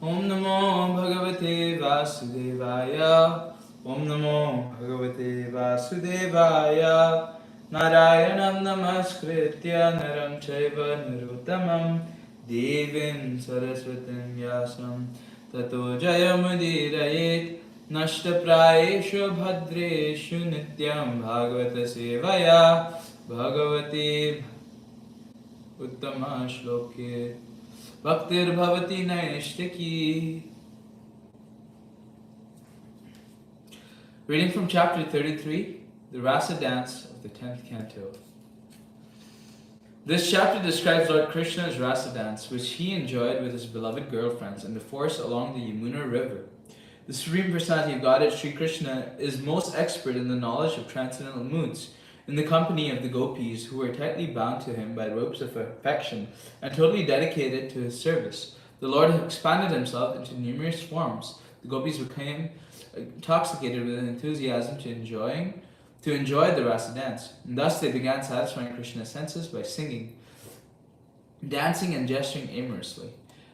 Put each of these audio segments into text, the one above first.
Om Namo Bhagavate Vasudevaya. Om Namo Bhagavate Vasudevaya. Narayanam Namaskritya Naram Chaiva Narottamam Devim Saraswatim Vyasam Tato Jayamudirayet Nashtaprayeshu Bhadreshu Nityam Bhagavata Sevaya Bhagavate Uttama Shloke Bhaktir Bhavati Naishtaki. Reading from chapter 33, the Rasa Dance of the 10th Canto. This chapter describes Lord Krishna's Rasa Dance, which he enjoyed with his beloved girlfriends in the forest along the Yamuna river. The Supreme Personality of Godhead, Sri Krishna, is most expert in the knowledge of transcendental moods, in the company of the gopis, who were tightly bound to him by ropes of affection and totally dedicated to his service. The Lord expanded himself into numerous forms. The gopis became intoxicated with enthusiasm to enjoy the rasa dance, and thus they began satisfying Krishna's senses by singing, dancing, and gesturing amorously.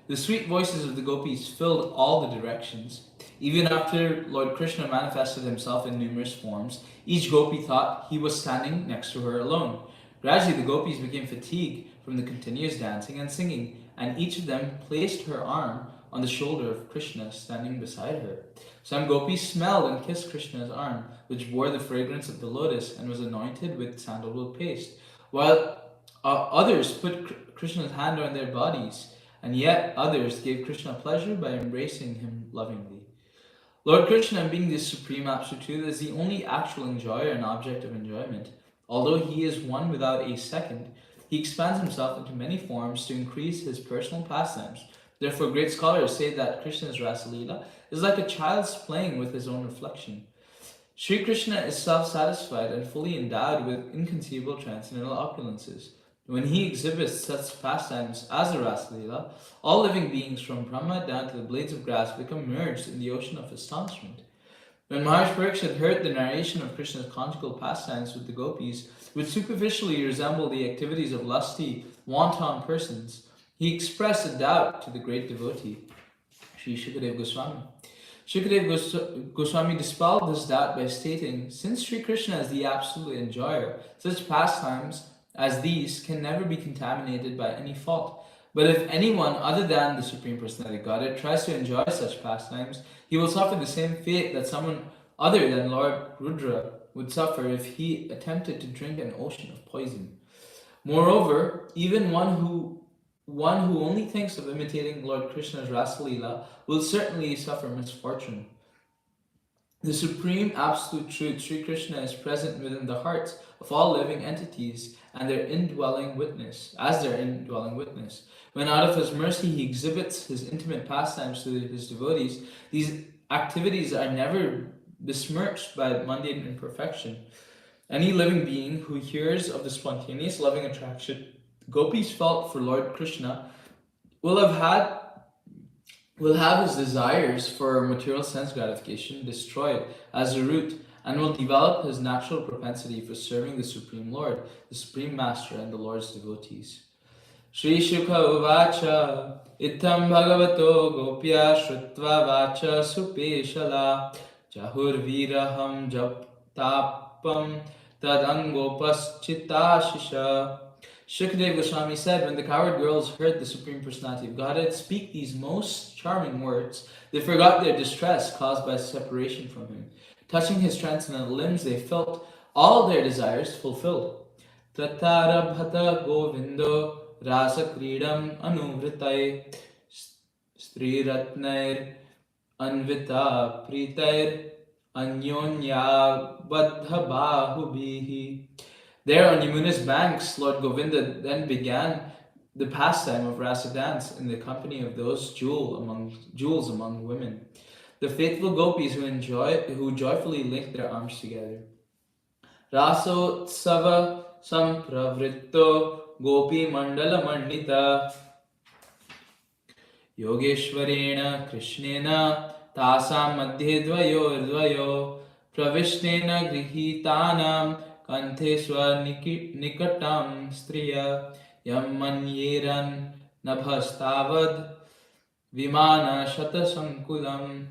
The sweet voices of the gopis filled all the directions. Even after Lord Krishna manifested himself in numerous forms, each gopi thought he was standing next to her alone. Gradually, the gopis became fatigued from the continuous dancing and singing, and each of them placed her arm on the shoulder of Krishna standing beside her. Some gopis smelled and kissed Krishna's arm, which bore the fragrance of the lotus and was anointed with sandalwood paste, while others put Krishna's hand on their bodies, and yet others gave Krishna pleasure by embracing him lovingly. Lord Krishna, being the supreme absolute, is the only actual enjoyer and object of enjoyment. Although he is one without a second, he expands himself into many forms to increase his personal pastimes. Therefore, great scholars say that Krishna's Rasa Leela is like a child's playing with his own reflection. Sri Krishna is self-satisfied and fully endowed with inconceivable transcendental opulences. When he exhibits such pastimes as the Rasa Leela, all living beings from Brahma down to the blades of grass become merged in the ocean of astonishment. When Maharaj Parikshit heard the narration of Krishna's conjugal pastimes with the gopis, which superficially resemble the activities of lusty, wanton persons, he expressed a doubt to the great devotee, Sri Shukadeva Goswami. Shukadeva Goswami dispelled this doubt by stating, since Sri Krishna is the absolute enjoyer, such pastimes as these can never be contaminated by any fault. But if anyone other than the Supreme Personality of Godhead tries to enjoy such pastimes, he will suffer the same fate that someone other than Lord Rudra would suffer if he attempted to drink an ocean of poison. Moreover, even one who only thinks of imitating Lord Krishna's Rasa Leela will certainly suffer misfortune. The Supreme Absolute Truth, Sri Krishna, is present within the hearts of all living entities and their indwelling witness. When out of his mercy he exhibits his intimate pastimes to his devotees, these activities are never besmirched by mundane imperfection. Any living being who hears of the spontaneous loving attraction gopis felt for Lord Krishna will have his desires for material sense gratification destroyed as a root, and will develop his natural propensity for serving the Supreme Lord, the Supreme Master, and the Lord's devotees. Shri Shukha Uvacha Itam Bhagavato Gopya Shrutva Vacha Supeshala Jahur Viraham Japtapam Tadangopaschita. Shukadeva Goswami said, when the coward girls heard the Supreme Personality of Godhead speak these most charming words, they forgot their distress caused by separation from him. Touching his transcendental limbs, they felt all their desires fulfilled. Tatarabhata Govindo Rasa Kridam Anuvritai Striratnair Anvita Pritair Anyonya Baddha Bahubihi. There on Yamuna's banks, Lord Govinda then began the pastime of Rasa dance in the company of those jewels among women, the faithful gopis who joyfully linked their arms together. Rasotsava sampravritto gopi mandala mandita Yogeshwarena Krishnena tasam madhye dvayo pravishnena grihitanam Kanthe swa nikatam striya yam manyeran nabhastavad Vimana Shatasankulam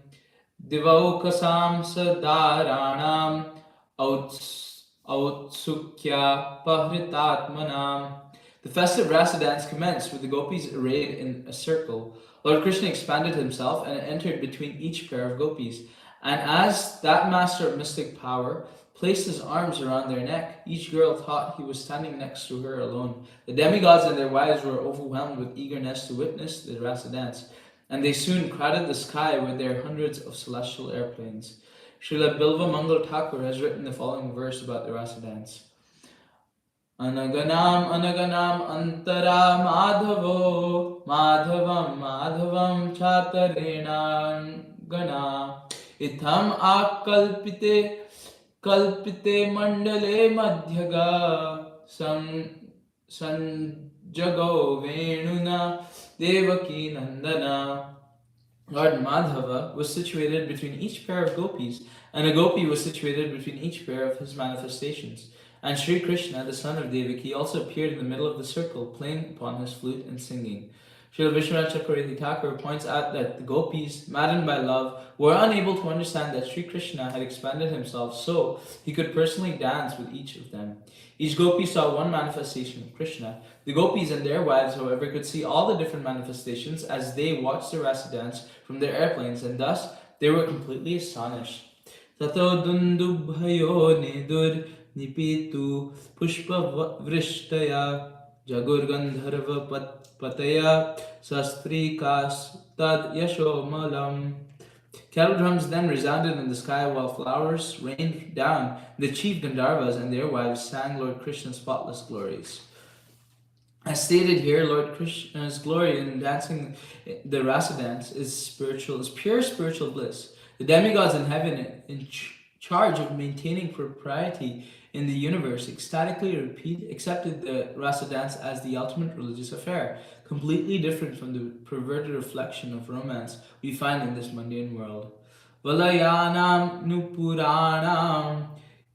Divaukasam Sadaranam Outsukya Pahritatmanam. The festive rasa dance commenced with the gopis arrayed in a circle. Lord Krishna expanded himself and entered between each pair of gopis. And as that master of mystic power placed his arms around their neck, each girl thought he was standing next to her alone. The demigods and their wives were overwhelmed with eagerness to witness the rasa dance, and they soon crowded the sky with their hundreds of celestial airplanes. Srila Bilva Mangal Thakur has written the following verse about the rasa dance. Anaganam anaganam antara madhavo madhavam madhavam chatarena gana itham akalpite kalpite mandale madhyaga sanjago venuna devaki nandana. Lord Madhava was situated between each pair of gopis, and a gopi was situated between each pair of his manifestations. And Sri Krishna, the son of Devaki, also appeared in the middle of the circle, playing upon his flute and singing. Srila Vishwanath Chakravarti Thakur points out that the gopis, maddened by love, were unable to understand that Sri Krishna had expanded himself so he could personally dance with each of them. Each gopi saw one manifestation of Krishna. The gopis and their wives, however, could see all the different manifestations as they watched the rasa dance from their airplanes, and thus they were completely astonished. Tato dundubhayo nidur nipitu pushpa vrishtaya jagur gandharva pataya sastrikas tad yashomalam. Kettle drums then resounded in the sky while flowers rained down. The chief Gandharvas and their wives sang Lord Krishna's spotless glories. As stated here, Lord Krishna's glory in dancing the rasa dance is pure spiritual bliss. The demigods in heaven, in charge of maintaining propriety in the universe, ecstatically accepted the rasa dance as the ultimate religious affair, completely different from the perverted reflection of romance we find in this mundane world. Valayanam nupuranam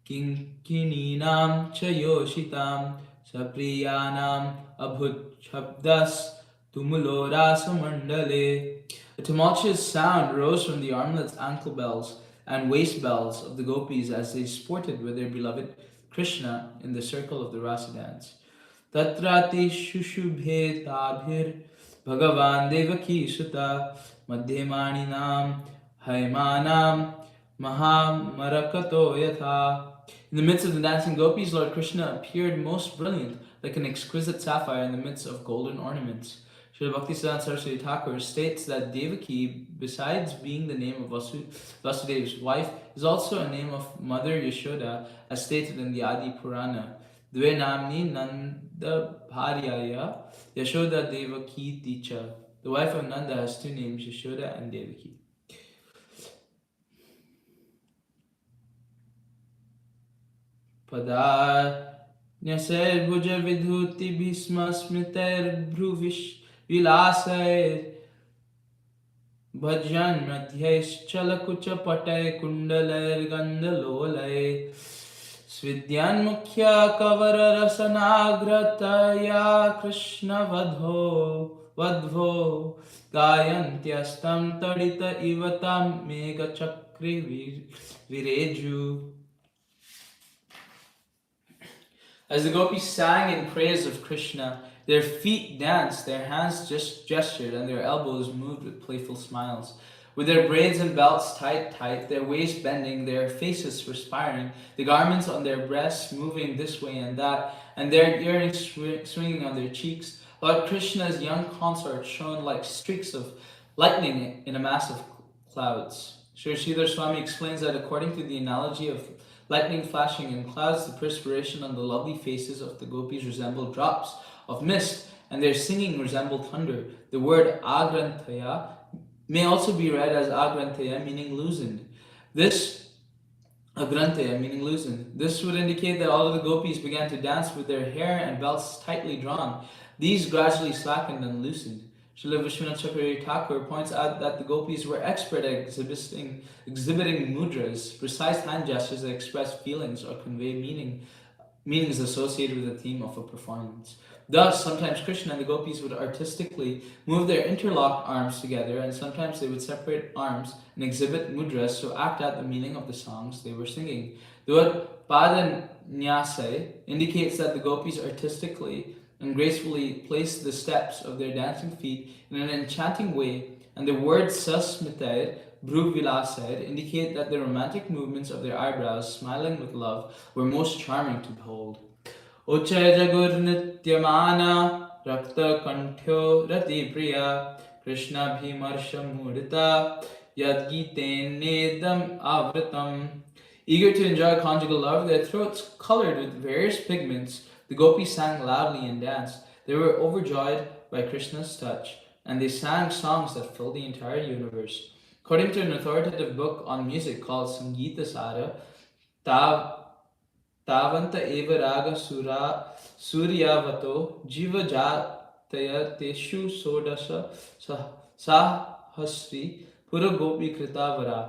kinkininam chayoshitam sapriyanam abhut tumulo rasamandale. A tumultuous sound rose from the armlets, ankle bells, and waist bells of the gopis as they sported with their beloved Krishna in the circle of the rasa dance. Tatrati shushubhe tabhir bhagavan devaki sutta madhyamaninam haimanam mahamarakato yatha. In the midst of the dancing gopis, Lord Krishna appeared most brilliant, like an exquisite sapphire in the midst of golden ornaments. Srila Bhaktisiddhanta Saraswati Thakur states that Devaki, besides being the name of Vasudev's wife, is also a name of Mother Yashoda, as stated in the Adi Purana. Dve namni Nanda Bharyaya Yashoda Devaki Ticha. The wife of Nanda has two names, Yashoda and Devaki. Padanyasir bhuja vidhuti bhisma smiter bhruvish vilasay bhajan madhyesh chalakucha patay kundalair gandalolay svidyan mukhya kavara rasanagrataya krishna vadho gayantyastam tadita ivatam mega chakri vireju. As the gopis sang in praise of Krishna, their feet danced, their hands just gestured, and their elbows moved with playful smiles. With their braids and belts tight, their waist bending, their faces perspiring, the garments on their breasts moving this way and that, and their earrings swinging on their cheeks, Lord Krishna's young consort shone like streaks of lightning in a mass of clouds. Sri Sridhar Swami explains that according to the analogy of lightning flashing in clouds, the perspiration on the lovely faces of the gopis resembled drops of mist, and their singing resembled thunder. The word agrantaya may also be read as agrantaya, meaning loosened. This would indicate that all of the gopis began to dance with their hair and belts tightly drawn. These gradually slackened and loosened. Srila Vishwanath Chakravarti Thakur points out that the gopis were expert at exhibiting mudras, precise hand gestures that express feelings or convey meanings associated with the theme of a performance. Thus, sometimes Krishna and the gopis would artistically move their interlocked arms together, and sometimes they would separate arms and exhibit mudras to act out the meaning of the songs they were singing. The word padanyasai indicates that the gopis artistically and gracefully placed the steps of their dancing feet in an enchanting way, and the word sasmitair, bhruvilasair, indicate that the romantic movements of their eyebrows, smiling with love, were most charming to behold. Uchay jagur nityamana rakta kanthyo rati priya Krishna bhimarsha murita yad nedam avritam. Eager to enjoy conjugal love, their throats colored with various pigments, the gopis sang loudly and danced. They were overjoyed by Krishna's touch, and they sang songs that filled the entire universe. According to an authoritative book on music called Sangeeta Sara, Tavanta eva raga suryavato jiva jataya teshu sodasa sahasri pura gopi kritavara.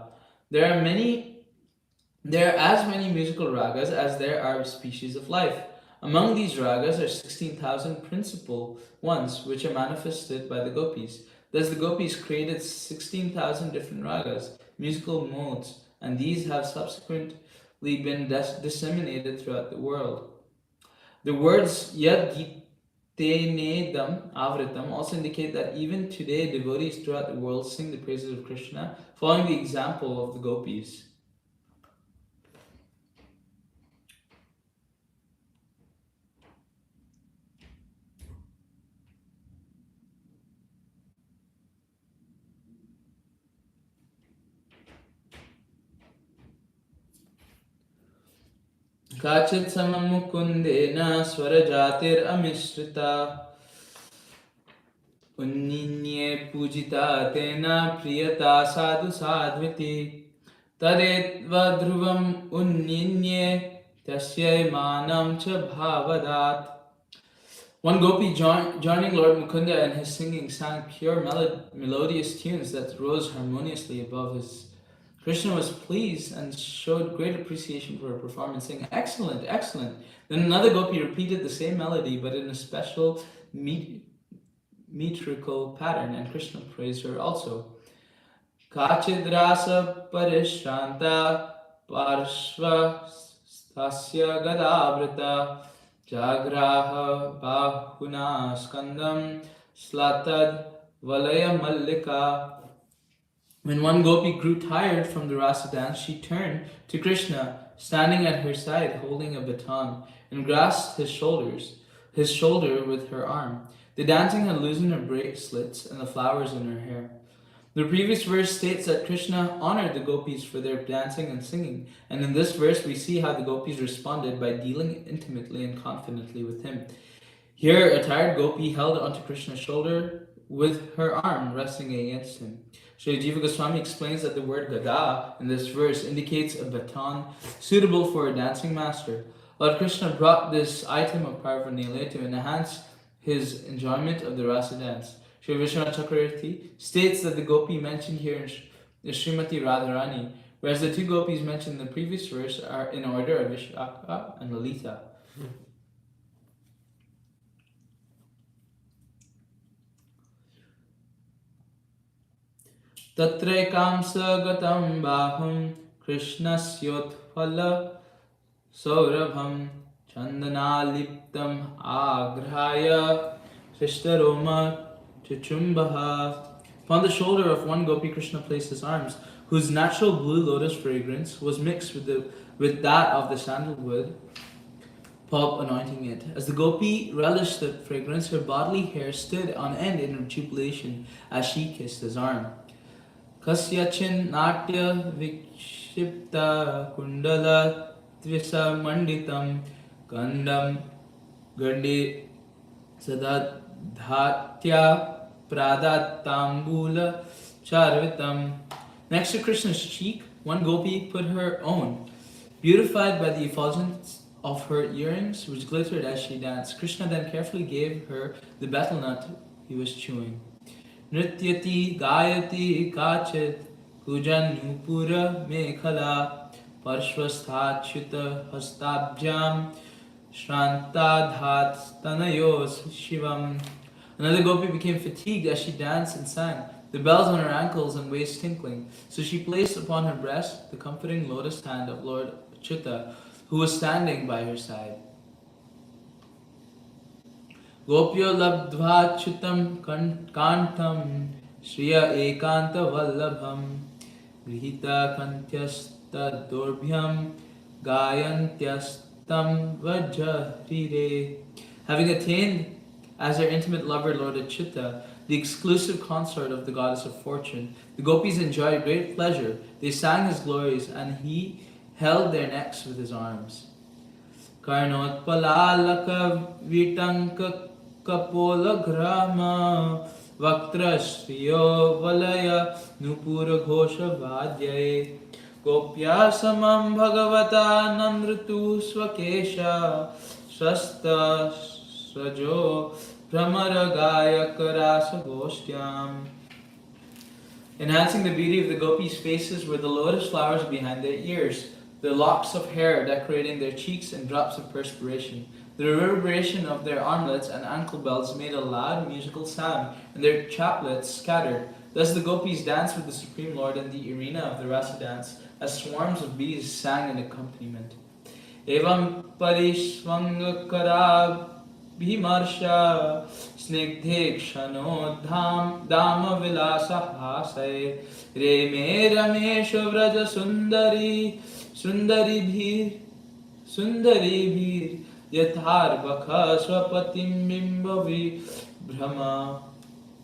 There are as many musical ragas as there are species of life. Among these ragas are 16,000 principal ones, which are manifested by the gopis. Thus, the gopis created 16,000 different ragas, musical modes, and these have subsequently been disseminated throughout the world. The words Yad Gitenedam Avritam also indicate that even today devotees throughout the world sing the praises of Krishna, following the example of the gopis. Kachit samamukundena swarajatir amishrita Unninye pujita tena priyata sadhu sadviti Tadetva dhruvam unninye tasyai manam cha bhavadat. One gopi joining Lord Mukunda in his singing sang pure melodious tunes that rose harmoniously above his. Krishna was pleased and showed great appreciation for her performance, saying, "Excellent, excellent." Then another gopi repeated the same melody, but in a special metrical pattern, and Krishna praised her also. Kachidrasa parishanta parshva stasya gadabrita jagraha bahuna skandam slatad valaya mallika. When one gopi grew tired from the rasa dance, she turned to Krishna, standing at her side holding a baton, and grasped his shoulder with her arm. The dancing had loosened her bracelets and the flowers in her hair. The previous verse states that Krishna honored the gopis for their dancing and singing, and in this verse we see how the gopis responded by dealing intimately and confidently with him. Here, a tired gopi held onto Krishna's shoulder with her arm resting against him. Sri Jiva Goswami explains that the word gada in this verse indicates a baton suitable for a dancing master. Lord Krishna brought this item of paraphernalia to enhance his enjoyment of the rasa dance. Sri Vishwanath Chakravarti states that the gopi mentioned here is Srimati Radharani, whereas the two gopis mentioned in the previous verse are in order of Vishakha and Lalita. Tatrekam sagatam baham Krishnasyotphala saurabham chandana agrahaya Krishtaroma chuchumbaha. Upon the shoulder of one gopi, Krishna placed his arms, whose natural blue lotus fragrance was mixed with that of the sandalwood pulp, anointing it. As the gopi relished the fragrance, her bodily hair stood on end in jubilation as she kissed his arm. Kasyachin natya vikshipta kundala tvisa manditam gandam gandi sadadhatya pradatambula charvitam. Next to Krishna's cheek, one gopi put her own, beautified by the effulgence of her earrings, which glittered as she danced. Krishna then carefully gave her the betel nut he was chewing. Nrityati gayati kachit kujanupura mekhala parshvasthachuta hastabhyam Shrantadhat tanayos shivam. Another gopi became fatigued as she danced and sang, the bells on her ankles and waist tinkling. So she placed upon her breast the comforting lotus hand of Lord Achyuta, who was standing by her side. Gopyo labdvachutam kantam shriya ekanta vallabham grihita kantyasta dorbhyam gayantyastam vajrire. Having attained as their intimate lover Lord Achyuta, the exclusive consort of the goddess of fortune, the gopis enjoyed great pleasure. They sang his glories, and he held their necks with his arms. Karnotpalalaka vitanka kapola grama vaktrashriyo valaya nupura ghosha vadyaye gopya samam bhagavata nandrutu swakesha shasta srajo Brahmara Gaya Karasa Goshyam. Enhancing the beauty of the gopis' faces were the lotus flowers behind their ears, the locks of hair decorating their cheeks and drops of perspiration. The reverberation of their armlets and ankle belts made a loud musical sound, and their chaplets scattered. Thus the gopis danced with the Supreme Lord in the arena of the rasa dance, as swarms of bees sang in accompaniment. Evam parishvanga karab Bhimarsha snigdhe kshanodham dama vilasa hasay Reme ramesha vraja sundari bhir yathar bakha swapatim bimbavi brahma.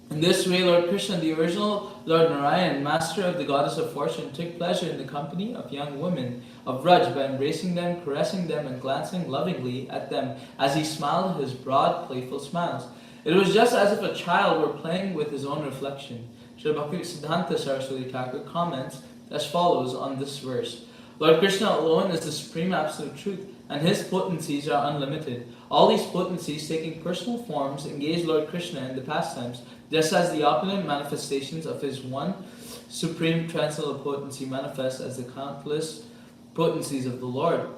In this way, Lord Krishna, the original Lord Narayan, master of the goddess of fortune, took pleasure in the company of young women of Vraj by embracing them, caressing them, and glancing lovingly at them as he smiled his broad, playful smiles. It was just as if a child were playing with his own reflection. Srila Bhakti-Siddhanta Saraswati Thakur comments as follows on this verse. Lord Krishna alone is the supreme absolute truth, and his potencies are unlimited. All these potencies, taking personal forms, engage Lord Krishna in the pastimes, just as the opulent manifestations of his one supreme transcendental potency manifest as the countless potencies of the Lord.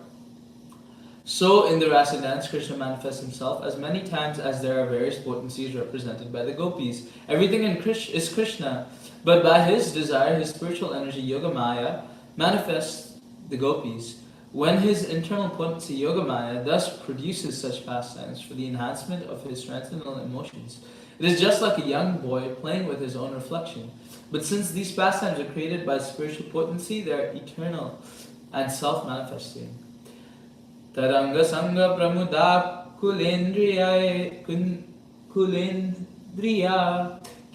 So in the rasa dance, Krishna manifests himself as many times as there are various potencies represented by the gopis. Everything in is Krishna, but by his desire, his spiritual energy, Yogamaya, manifests the gopis. When his internal potency, Yogamaya, thus produces such pastimes for the enhancement of his transcendental emotions, it is just like a young boy playing with his own reflection. But since these pastimes are created by spiritual potency, they are eternal and self-manifesting. Taranga Sangha Pramuda Kulendriya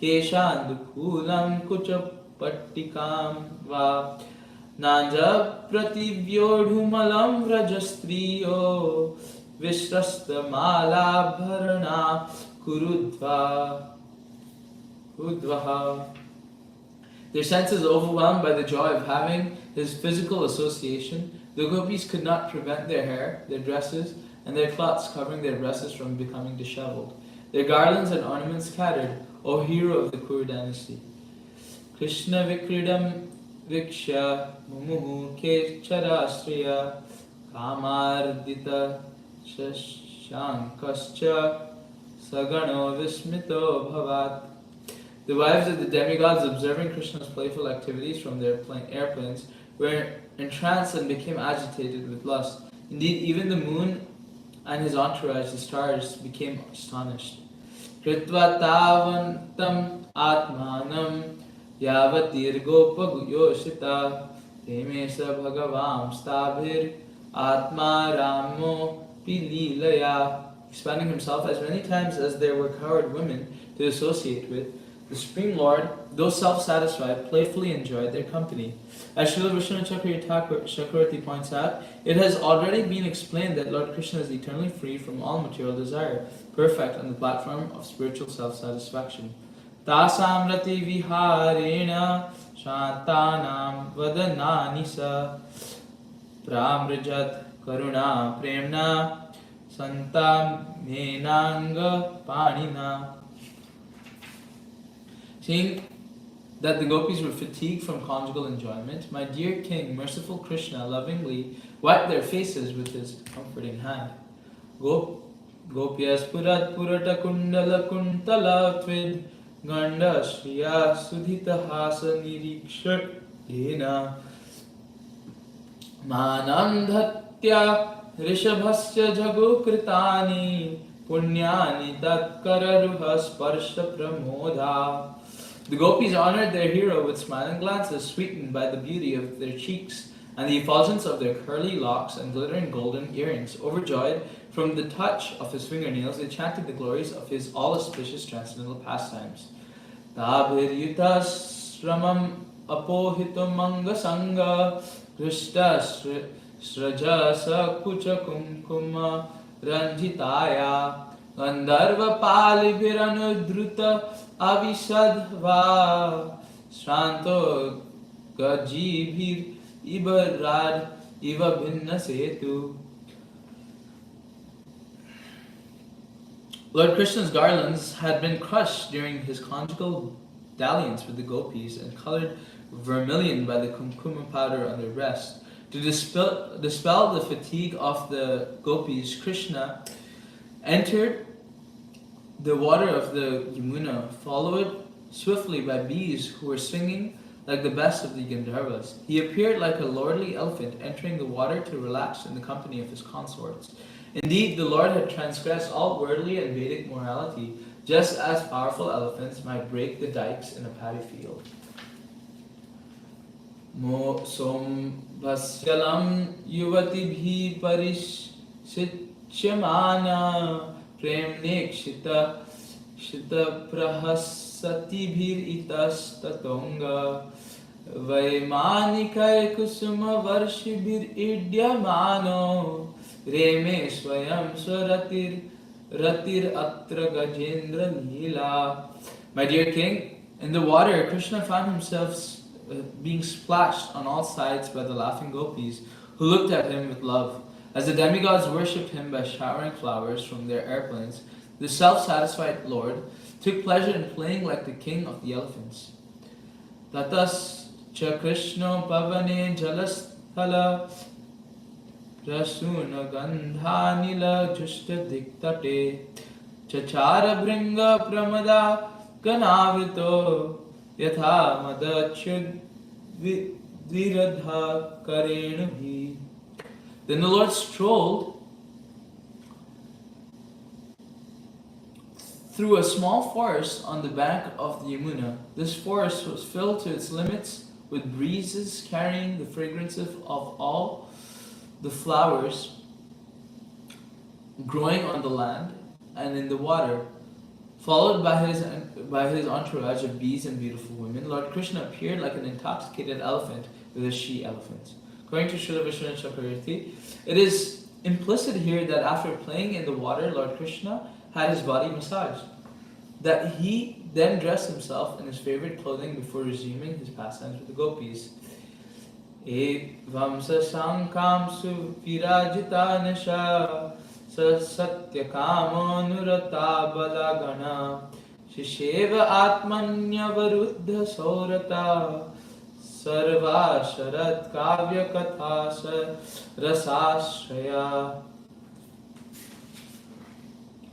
Keshandukulam Kuchapattikam Va Nanja Prativyodhumalam Vrajastriyo Vishrasta Mala Bharana Kurudvaha. Their senses overwhelmed by the joy of having his physical association, the gopis could not prevent their hair, their dresses, and their cloths covering their breasts from becoming disheveled. Their garlands and ornaments scattered, O hero of the Kuru dynasty. Krishna Vikridam Viksha Mumuhu Kecharasriya Kamardita Shashankascha Sagano Vismito Bhavat. The wives of the demigods, observing Krishna's playful activities from their airplanes, were entranced and became agitated with lust. Indeed, even the moon and his entourage, the stars, became astonished. Kritva tavantam atmanam yavatir gopa yoshita remesa bhagavam stabhir atma ramo pililaya. Expanding himself as many times as there were coward women to associate with, the Supreme Lord, though self-satisfied, playfully enjoyed their company. As Srila Vishnu Chakravarti points out, it has already been explained that Lord Krishna is eternally free from all material desire, perfect on the platform of spiritual self-satisfaction. Tasam rati viharena shantanam vadanani sa pramrajat karuna premna santam menanga panina. Seeing that the gopis were fatigued from conjugal enjoyment, my dear king, merciful Krishna, lovingly wiped their faces with his comforting hand. Gopyaspurat Purata Kundala Kuntala Tvid Ganda Shriya Sudhita Hasa Niriksha Dena Manam Dhatya Rishabhasya Jago Kritani Punyani Tatkararuha Sparsha Pramoda. The gopis honored their hero with smiling glances sweetened by the beauty of their cheeks and the effulgence of their curly locks and glittering golden earrings. Overjoyed from the touch of his fingernails, they chanted the glories of his all-auspicious transcendental pastimes. Tabhiryutas Ramam Apohitum Manga Sangha Krishta Srajasa Kucha Kumkuma Ranjitaya Gandharva Palibhiranudruta Avisadva Shranto Gajibhir Ibarad Iva Bhinna Setu. Lord Krishna's garlands had been crushed during his conjugal dalliance with the gopis and colored vermilion by the kumkuma powder on their breast. To dispel the fatigue of the gopis, Krishna entered the water of the Yamuna, followed swiftly by bees who were singing like the best of the Gandharvas. He appeared like a lordly elephant entering the water to relax in the company of his consorts. Indeed, the Lord had transgressed all worldly and Vedic morality, just as powerful elephants might break the dikes in a paddy field. Mo sombhasyalam yuvatibhi parishichyamana prem nekshita shita prahasatibhir itas tatonga vaimanikai kusuma varshibhir idyamano Reme swayam swaratir ratir atra gajendra lila. My dear king, in the water, Krishna found himself being splashed on all sides by the laughing gopis, who looked at him with love. As the demigods worshipped him by showering flowers from their airplanes, the self-satisfied Lord took pleasure in playing like the king of the elephants. Tatas cha Krishna pavane jalasthala Rasuna Gandhanila Jushta Diktate Chachara Bringa Pramada Ganavito Yatha Madachud Viradha Karenuhi. Then the Lord strolled through a small forest on the bank of the Yamuna. This forest was filled to its limits with breezes carrying the fragrances of all the flowers growing on the land and in the water. Followed by his entourage of bees and beautiful women, Lord Krishna appeared like an intoxicated elephant with a she-elephant. According to Srila Vishwanath Chakravarti, it is implicit here that after playing in the water, Lord Krishna had his body massaged. That he then dressed himself in his favorite clothing before resuming his pastimes with the gopis. Evam sa sankam su virajita nisha sa satya kama nurata balagana shisheva atmanya varuddha saurata sarva sharat kavya katha sa rasashraya.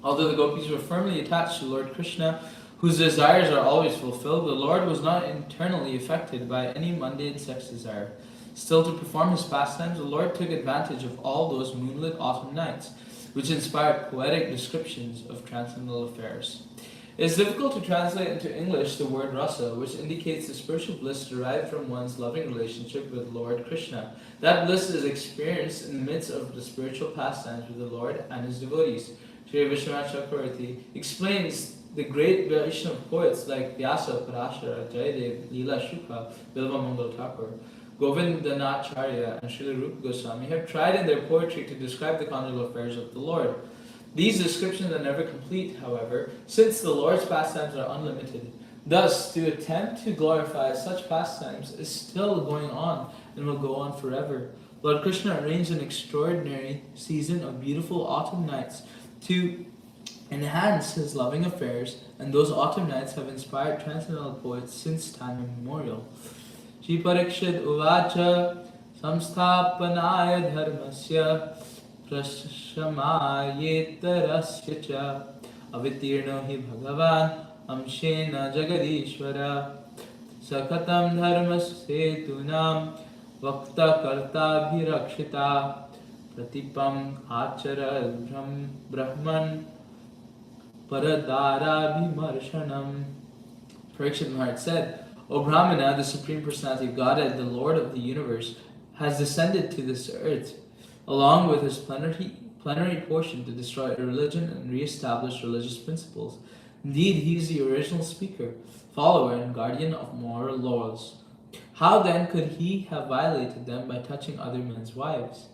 Although the gopis were firmly attached to Lord Krishna, whose desires are always fulfilled, the Lord was not internally affected by any mundane sex desire. Still, to perform his pastimes, the Lord took advantage of all those moonlit autumn nights, which inspired poetic descriptions of transcendental affairs. It is difficult to translate into English the word rasa, which indicates the spiritual bliss derived from one's loving relationship with Lord Krishna. That bliss is experienced in the midst of the spiritual pastimes with the Lord and his devotees. Sri Vishwanath Chakravarti explains the great Vaishnava poets like Vyasa, Parashara, Jayadev, Leela Shukla, Bilva Mangal Thakur, Govindanaacharya and Srila Rupa Goswami have tried in their poetry to describe the conjugal affairs of the Lord. These descriptions are never complete, however, since the Lord's pastimes are unlimited. Thus, to attempt to glorify such pastimes is still going on and will go on forever. Lord Krishna arranged an extraordinary season of beautiful autumn nights to enhance his loving affairs, and those autumn nights have inspired transcendental poets since time immemorial. Shri Parikshit Uvacha Samsthapanaya Dharmasya प्रशमायेतरस्य च अवितीर्णो हि भगवान् अंशेन जगदीश्वर सकतं धर्मसेतूनां वक्ता कर्ताभिरक्षिता प्रतिपम् आचरन् ब्रह्मन् paradarabimarshanam. Parikshit Maharaj said, O Brahmana, the Supreme Personality of Godhead, the Lord of the universe, has descended to this earth, along with his plenary portion to destroy religion and re-establish religious principles. Indeed, he is the original speaker, follower, and guardian of moral laws. How then could he have violated them by touching other men's wives?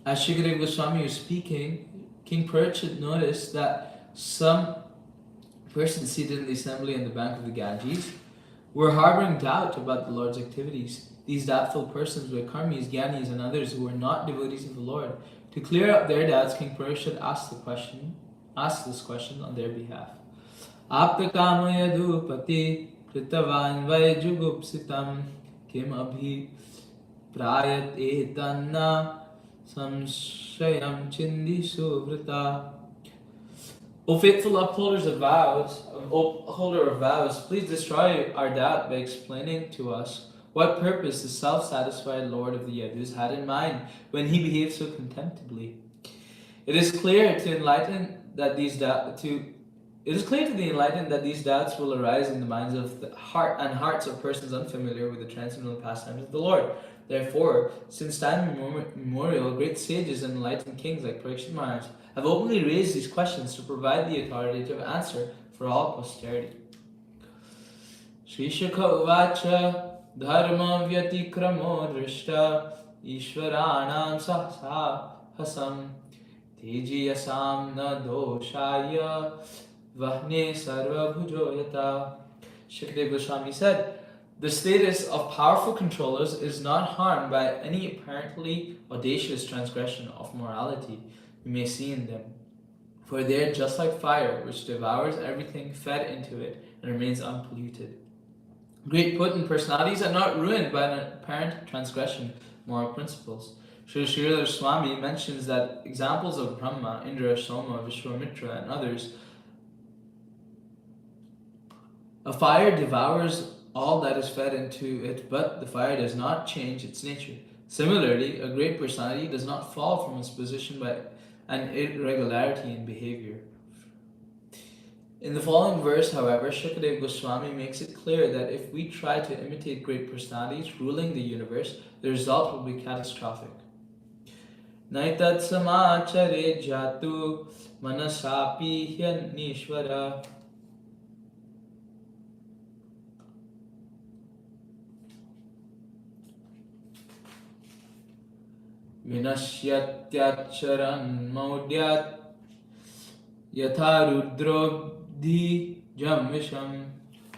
As Shukadeva Goswami was speaking, King Parikshit noticed that some persons seated in the assembly on the bank of the Ganges were harboring doubt about the Lord's activities. These doubtful persons were karmis, gyanis, and others who were not devotees of the Lord. To clear up their doubts, King Parikshit asked this question on their behalf. Apta kamaya dupati kritavan vai jugupsitam kim abhi prayat etanna samshayam chindi suvrita. O faithful upholder of vows, please destroy our doubt by explaining to us what purpose the self-satisfied Lord of the Yadus had in mind when he behaved so contemptibly. It is clear to the enlightened that these doubts will arise in the minds of the hearts of persons unfamiliar with the transcendental pastimes of the Lord. Therefore, since time immemorial, great sages and enlightened kings like Parikshit Maharaj have openly raised these questions to provide the authoritative answer for all posterity. Shri Shukha Uvacha Dharma Vyatikramo Drishta Ishvaranam Sahasam Tejiyasam Na Doshaya Vahne Sarva Bhujoyata. Shukadeva Goswami said, the status of powerful controllers is not harmed by any apparently audacious transgression of morality you may see in them, for they are just like fire, which devours everything fed into it and remains unpolluted. Great potent personalities are not ruined by an apparent transgression of moral principles. Sri Sridhar Swami mentions that examples of Brahma, Indra, Soma, Vishwamitra, and others, a fire devours all that is fed into it, but the fire does not change its nature. Similarly, a great personality does not fall from its position by an irregularity in behavior. In the following verse, however, Shukadeva Goswami makes it clear that if we try to imitate great personalities ruling the universe, the result will be catastrophic. Naitat samachare jatu manasapi hyanishvara. Vinashyatyatcharan maudyat yatha rudrobdhi jamvisham.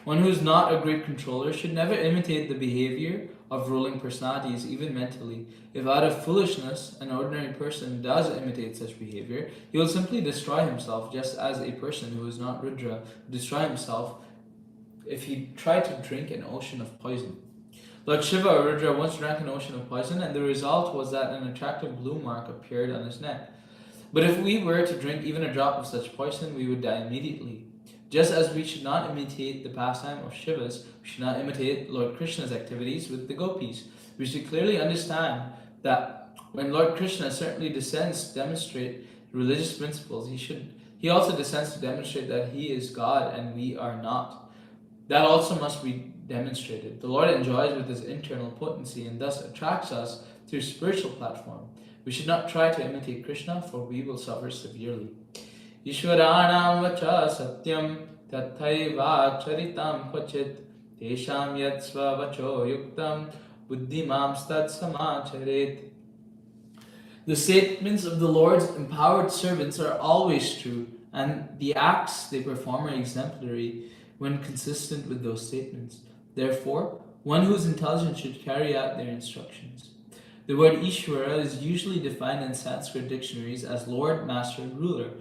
One who is not a great controller should never imitate the behavior of ruling personalities, even mentally. If out of foolishness an ordinary person does imitate such behavior, he will simply destroy himself, just as a person who is not Rudra would destroy himself if he tried to drink an ocean of poison. Lord Shiva or Rudra once drank an ocean of poison, and the result was that an attractive blue mark appeared on his neck. But if we were to drink even a drop of such poison, we would die immediately. Just as we should not imitate the pastime of Shiva's, we should not imitate Lord Krishna's activities with the gopis. We should clearly understand that when Lord Krishna certainly descends to demonstrate religious principles, he also descends to demonstrate that he is God and we are not. That also must be demonstrated. The Lord enjoys with his internal potency and thus attracts us through spiritual platform. We should not try to imitate Krishna, for we will suffer severely. Ishwaranam vacha satyam tathaiva charitam kvachit tesham yat svavacho yuktam buddhimam stat samacharet. The statements of the Lord's empowered servants are always true, and the acts they perform are exemplary when consistent with those statements. Therefore, one who is intelligent should carry out their instructions. The word Ishvara is usually defined in Sanskrit dictionaries as Lord, Master, Ruler,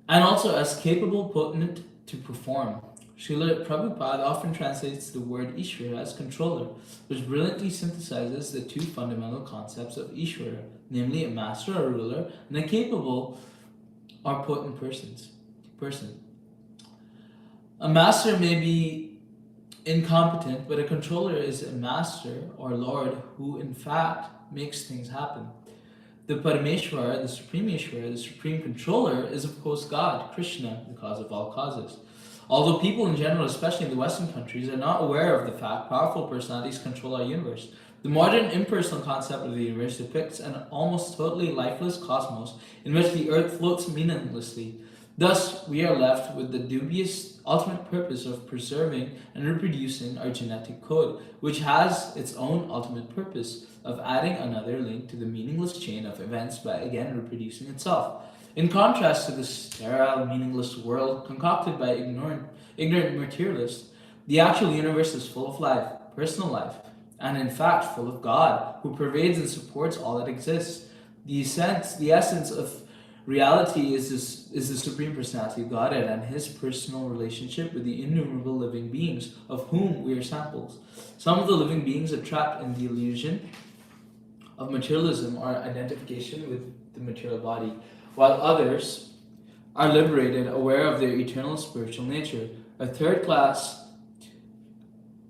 and also as capable, potent to perform. Srila Prabhupada often translates the word Ishvara as controller, which brilliantly synthesizes the two fundamental concepts of Ishvara, namely a master or ruler and a capable or potent person. A master may be incompetent, but a controller is a master or lord who in fact makes things happen. The Parameshwar, the Supreme Ishwar, the Supreme Controller, is of course God, Krishna, the cause of all causes. Although people in general, especially in the Western countries, are not aware of the fact powerful personalities control our universe, the modern impersonal concept of the universe depicts an almost totally lifeless cosmos in which the earth floats meaninglessly. Thus, we are left with the dubious ultimate purpose of preserving and reproducing our genetic code, which has its own ultimate purpose of adding another link to the meaningless chain of events by again reproducing itself. In contrast to the sterile, meaningless world concocted by ignorant materialists, the actual universe is full of life, personal life, and in fact full of God, who pervades and supports all that exists. The essence of reality is the Supreme Personality of Godhead and His personal relationship with the innumerable living beings of whom we are samples. Some of the living beings are trapped in the illusion of materialism or identification with the material body, while others are liberated, aware of their eternal spiritual nature. A third class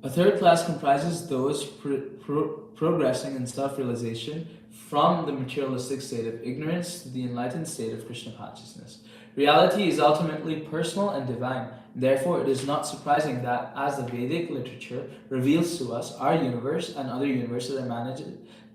comprises those progressing in self-realization from the materialistic state of ignorance to the enlightened state of Krishna consciousness. Reality is ultimately personal and divine. Therefore, it is not surprising that, as the Vedic literature reveals to us, our universe and other universes are managed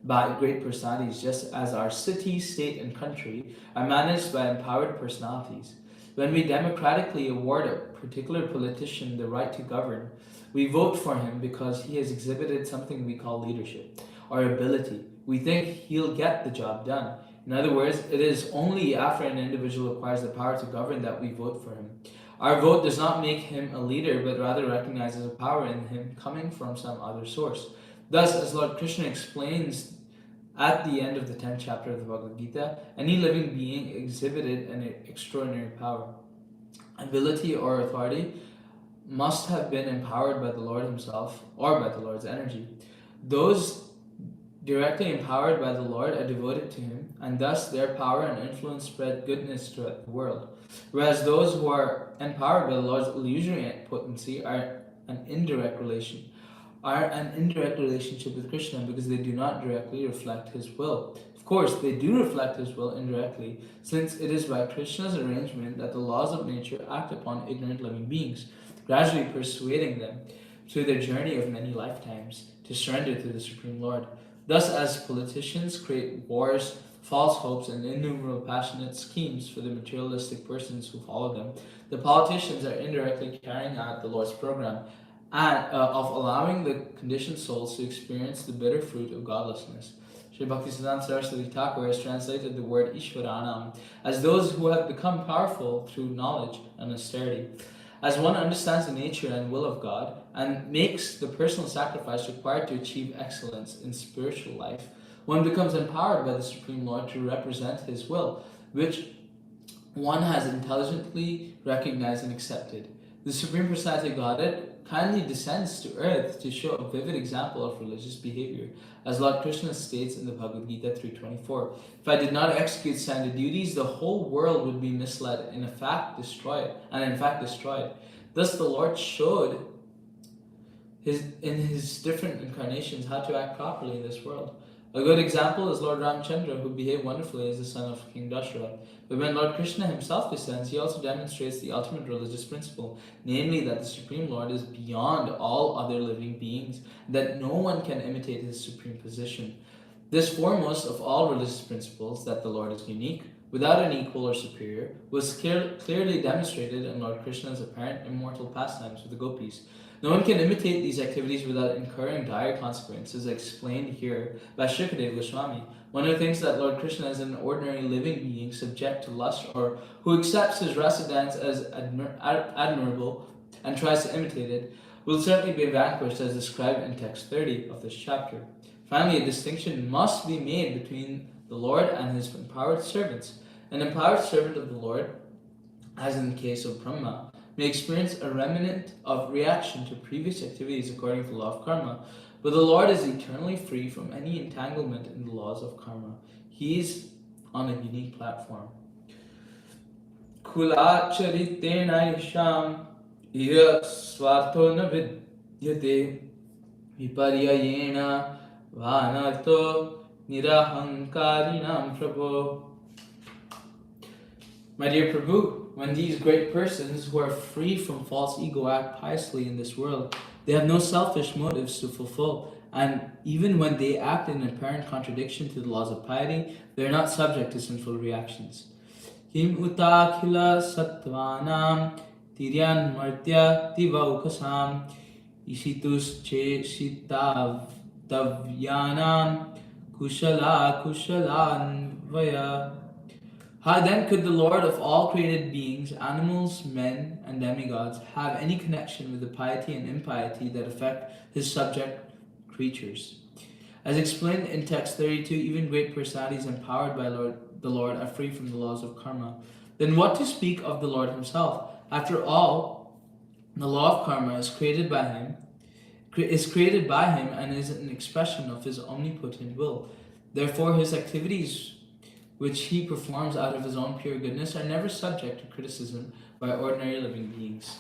by great personalities, just as our city, state, and country are managed by empowered personalities. When we democratically award a particular politician the right to govern, we vote for him because he has exhibited something we call leadership or ability. We think he'll get the job done. In other words, it is only after an individual acquires the power to govern that we vote for him. Our vote does not make him a leader, but rather recognizes a power in him coming from some other source. Thus, as Lord Krishna explains at the end of the 10th chapter of the Bhagavad Gita, any living being exhibited an extraordinary power. Ability or authority must have been empowered by the Lord Himself or by the Lord's energy. Those directly empowered by the Lord are devoted to Him, and thus their power and influence spread goodness throughout the world. Whereas those who are empowered by the Lord's illusory potency are an indirect relationship with Krishna because they do not directly reflect His will. Of course, they do reflect His will indirectly, since it is by Krishna's arrangement that the laws of nature act upon ignorant living beings, gradually persuading them through their journey of many lifetimes to surrender to the Supreme Lord. Thus, as politicians create wars, false hopes, and innumerable passionate schemes for the materialistic persons who follow them, the politicians are indirectly carrying out the Lord's program and of allowing the conditioned souls to experience the bitter fruit of godlessness. Sri Bhaktisiddhanta Saraswati Thakur has translated the word Ishvaranam as those who have become powerful through knowledge and austerity. As one understands the nature and will of God and makes the personal sacrifice required to achieve excellence in spiritual life, one becomes empowered by the Supreme Lord to represent His will, which one has intelligently recognized and accepted. The Supreme Personality of Godhead kindly descends to earth to show a vivid example of religious behavior, as Lord Krishna states in the Bhagavad Gita 3.24. If I did not execute standard duties, the whole world would be misled and in fact destroyed. Thus the Lord showed in His different incarnations how to act properly in this world. A good example is Lord Ramchandra, who behaved wonderfully as the son of King Dasharath. But when Lord Krishna Himself descends, He also demonstrates the ultimate religious principle, namely that the Supreme Lord is beyond all other living beings, that no one can imitate His supreme position. This foremost of all religious principles, that the Lord is unique, without an equal or superior, was clearly demonstrated in Lord Krishna's apparent immortal pastimes with the gopis. No one can imitate these activities without incurring dire consequences, explained here by Shukadeva Goswami. One who thinks that Lord Krishna is an ordinary living being subject to lust, or who accepts his rasa dance as admirable and tries to imitate it, will certainly be vanquished as described in text 30 of this chapter. Finally, a distinction must be made between the Lord and His empowered servants. An empowered servant of the Lord, as in the case of Brahma, may experience a remnant of reaction to previous activities according to the law of karma. But the Lord is eternally free from any entanglement in the laws of karma. He is on a unique platform. Kulacharitena yasham iya swartho na vidyate viparyayena vanarto nirahankarinam prabho. My dear Prabhu, when these great persons who are free from false ego act piously in this world, they have no selfish motives to fulfill, and even when they act in apparent contradiction to the laws of piety, they are not subject to sinful reactions. Him utakhila sattvanam tiryan martya tivaukasam isitus cheshitavyanam kushala kushalanvaya. How then could the Lord of all created beings, animals, men, and demigods, have any connection with the piety and impiety that affect his subject creatures? As explained in text 32, even great personalities empowered by the Lord are free from the laws of karma. Then what to speak of the Lord himself? After all, the law of karma is created by him and is an expression of his omnipotent will. Therefore, his activities which he performs out of his own pure goodness are never subject to criticism by ordinary living beings.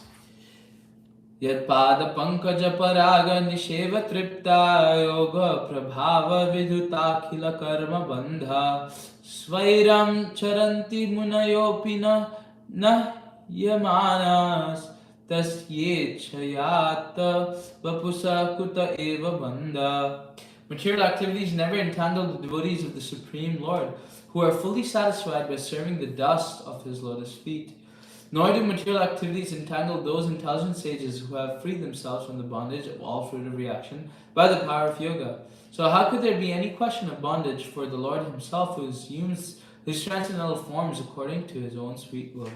Yat pada pankaja paraga nisheva tripta yoga prabhava viduta khila karma bandha svairam charanti munayopina na yamanas tasye chayata vapusa kuta eva bandha. Material activities never entangle the devotees of the Supreme Lord, who are fully satisfied by serving the dust of his lotus feet. Nor do material activities entangle those intelligent sages who have freed themselves from the bondage of all fruitive reaction by the power of yoga. So how could there be any question of bondage for the Lord himself, who assumes his transcendental forms according to his own sweet will?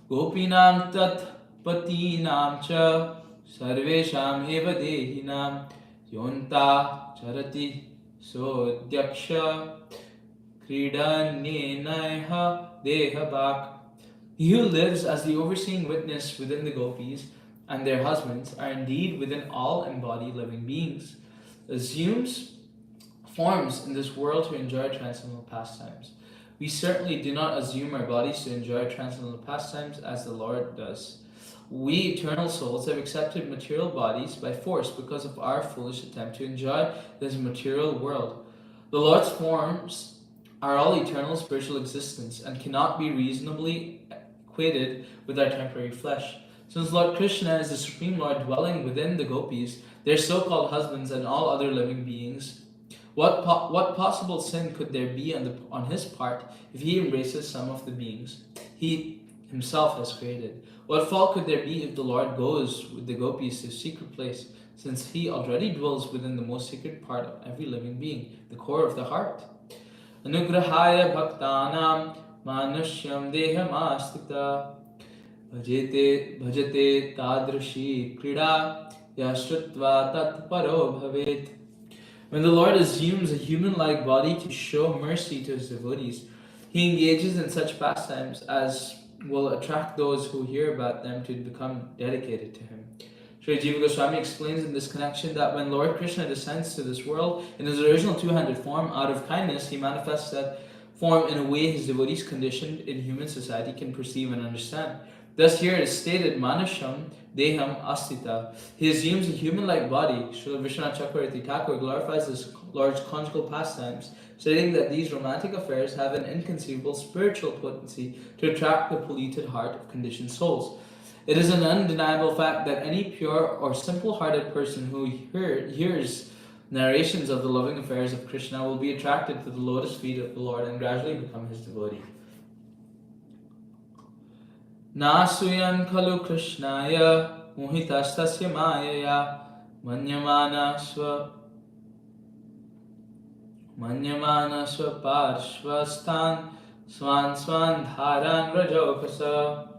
Gopinam tat patinam cha sarvesham eva dehinam yonta charati sodyaksha kridanyenaha dehabak. He who lives as the overseeing witness within the gopis and their husbands are indeed within all embodied living beings, assumes forms in this world to enjoy transcendental pastimes. We certainly do not assume our bodies to enjoy transcendental pastimes as the Lord does. We eternal souls have accepted material bodies by force because of our foolish attempt to enjoy this material world. The Lord's forms are all eternal spiritual existence and cannot be reasonably equated with our temporary flesh. Since Lord Krishna is the Supreme Lord dwelling within the gopis, their so-called husbands, and all other living beings, what possible sin could there be on his part if he embraces some of the beings he himself has created? What fault could there be if the Lord goes with the gopis to a secret place, since he already dwells within the most sacred part of every living being, the core of the heart? Anugrahaya bhaktanam manushyam dehamastita bhajate tadrashi krida yashrutva tatparo bhavet. When the Lord assumes a human-like body to show mercy to his devotees, he engages in such pastimes as will attract those who hear about them to become dedicated to him. Sri Jiva Goswami explains in this connection that when Lord Krishna descends to this world in his original two-handed form, out of kindness, he manifests that form in a way his devotees conditioned in human society can perceive and understand. Thus here it is stated, Manusham Deham Astita. He assumes a human-like body. Srila Vishwanath Chakravarti Thakur glorifies this Lord's conjugal pastimes, stating that these romantic affairs have an inconceivable spiritual potency to attract the polluted heart of conditioned souls. It is an undeniable fact that any pure or simple-hearted person who hears narrations of the loving affairs of Krishna will be attracted to the lotus feet of the Lord and gradually become his devotee. Nasuyan khalu krishnaya mohitastasya mayaya manyamana swa parshvastan swan dharan rajokasa.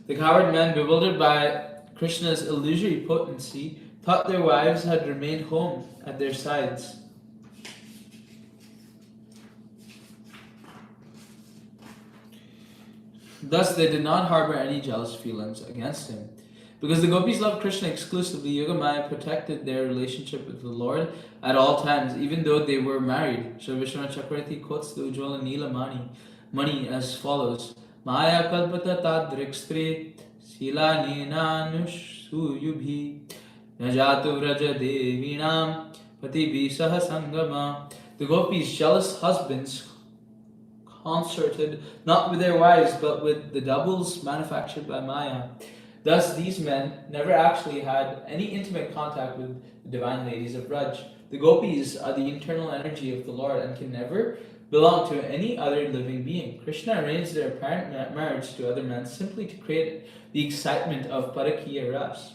The coward men, bewildered by Krishna's illusory potency, thought their wives had remained home at their sides. Thus, they did not harbor any jealous feelings against him. Because the gopis loved Krishna exclusively, Yogamaya protected their relationship with the Lord at all times, even though they were married. Sri Vishwanath Chakravarti quotes the Ujjwala Neela Mani as follows: Maya kalpata tadrik stri sila nenanusuyubhi najatu vraja devinam patibi sangama. The gopis' jealous husbands consorted not with their wives but with the doubles manufactured by Maya. Thus, these men never actually had any intimate contact with the divine ladies of Braj. The gopis are the internal energy of the Lord and can never belong to any other living being. Krishna arranged their apparent marriage to other men simply to create the excitement of Parakiya Ras,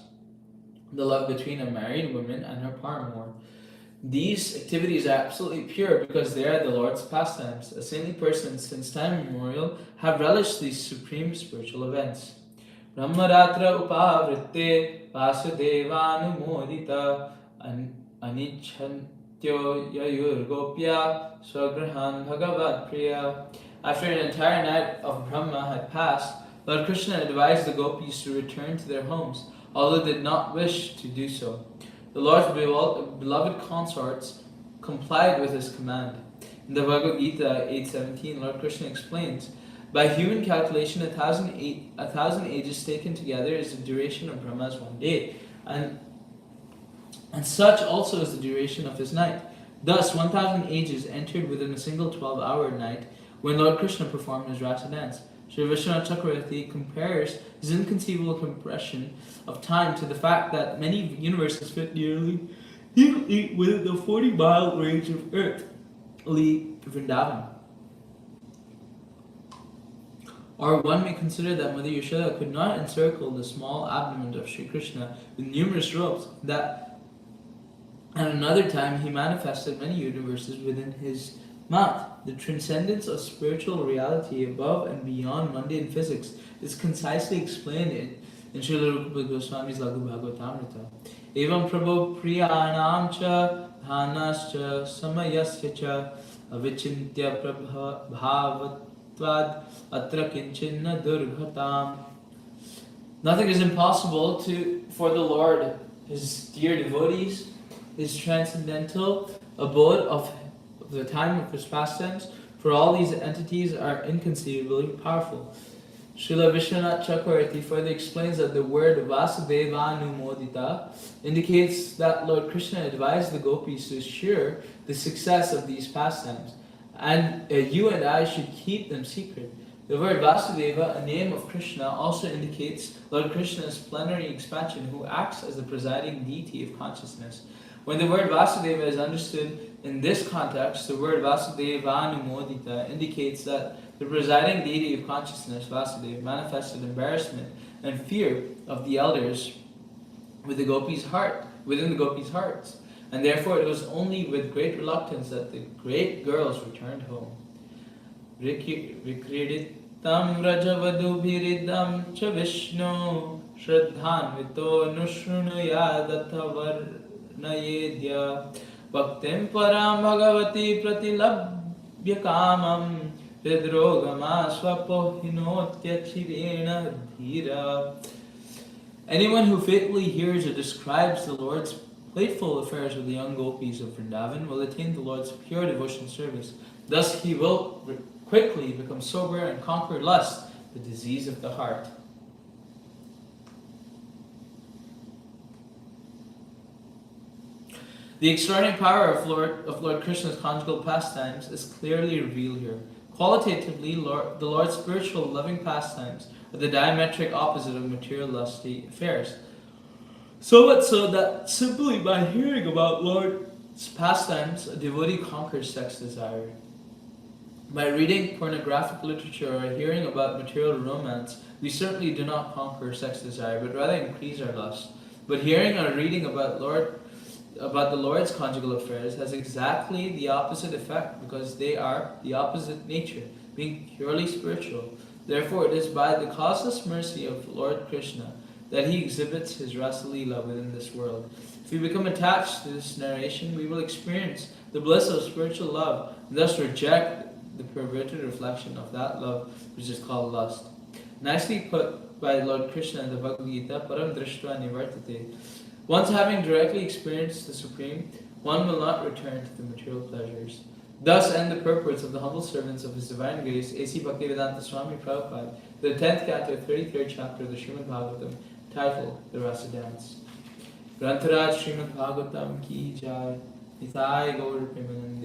the love between a married woman and her paramour. These activities are absolutely pure because they are the Lord's pastimes. A saintly persons since time immemorial have relished these supreme spiritual events. Brahmaratra upavritte vasudevanumodita anichantyo yayurgopya swagrahan bhagavad priya. After an entire night of Brahma had passed, Lord Krishna advised the gopis to return to their homes, although they did not wish to do so. The Lord's beloved consorts complied with his command. In the Bhagavad Gita 8.17, Lord Krishna explains, by human calculation, 1,000 ages taken together is the duration of Brahma's one day, and such also is the duration of his night. Thus, 1,000 ages entered within a single 12-hour night when Lord Krishna performed his rasa dance. Sri Vishwanath Chakravarti compares his inconceivable compression of time to the fact that many universes fit nearly within the 40-mile range of earthly Vrindavan. Or one may consider that Mother Yashoda could not encircle the small abdomen of Sri Krishna with numerous ropes, that at another time he manifested many universes within his mouth. The transcendence of spiritual reality above and beyond mundane physics is concisely explained in Srila Rupa Goswami's Laghu Bhagavatamrita. Evam prabhu priyanam cha dhanascha samayasya cha avichintya prabhavatvad atra kinchinna durghatam. Nothing is impossible for the Lord, his dear devotees, his transcendental abode of the time of his pastimes, for all these entities are inconceivably powerful. Srila Vishwanath Chakravarti further explains that the word Vasudevanumodita indicates that Lord Krishna advised the gopis to assure the success of these pastimes, and you and I should keep them secret. The word Vasudeva, a name of Krishna, also indicates Lord Krishna's plenary expansion, who acts as the presiding deity of consciousness. When the word Vasudeva is understood in this context, the word Vasudevanumodita indicates that the presiding deity of consciousness, Vasudeva, manifested embarrassment and fear of the elders within the gopis' hearts, and therefore it was only with great reluctance that the great girls returned home. Vikreditam rajavadubhiridam cha Vishnu shraddhanvito nushrunuyadatavar Nayedya Bhaktim Param Bhagavati Pratilabhya Kamam Hridrogama Swapohinotya Chirena Dhira. Anyone who faithfully hears or describes the Lord's playful affairs with the young gopis of Vrindavan will attain the Lord's pure devotional service. Thus he will quickly become sober and conquer lust, the disease of the heart. The extraordinary power of Lord Krishna's conjugal pastimes is clearly revealed here. Qualitatively, the Lord's spiritual loving pastimes are the diametric opposite of material lusty affairs. So much so that simply by hearing about Lord's pastimes, a devotee conquers sex desire. By reading pornographic literature or hearing about material romance, we certainly do not conquer sex desire, but rather increase our lust. But hearing or reading about the Lord's conjugal affairs has exactly the opposite effect, because they are the opposite nature, being purely spiritual. Therefore, it is by the causeless mercy of Lord Krishna that he exhibits his Rasa Leela within this world. If we become attached to this narration, we will experience the bliss of spiritual love, and thus reject the perverted reflection of that love which is called lust. Nicely put by Lord Krishna in the Bhagavad Gita, Param Drishtva Nivartate. Once having directly experienced the Supreme, one will not return to the material pleasures. Thus end the purports of the humble servants of His Divine Grace, A.C. Bhaktivedanta Swami Prabhupada, the 10th canto, 33rd chapter of the Srimad Bhagavatam, titled The Rasa Dance. Grantaraj Srimad Bhagavatam Ki Jai, Nitai Gaur Premanande.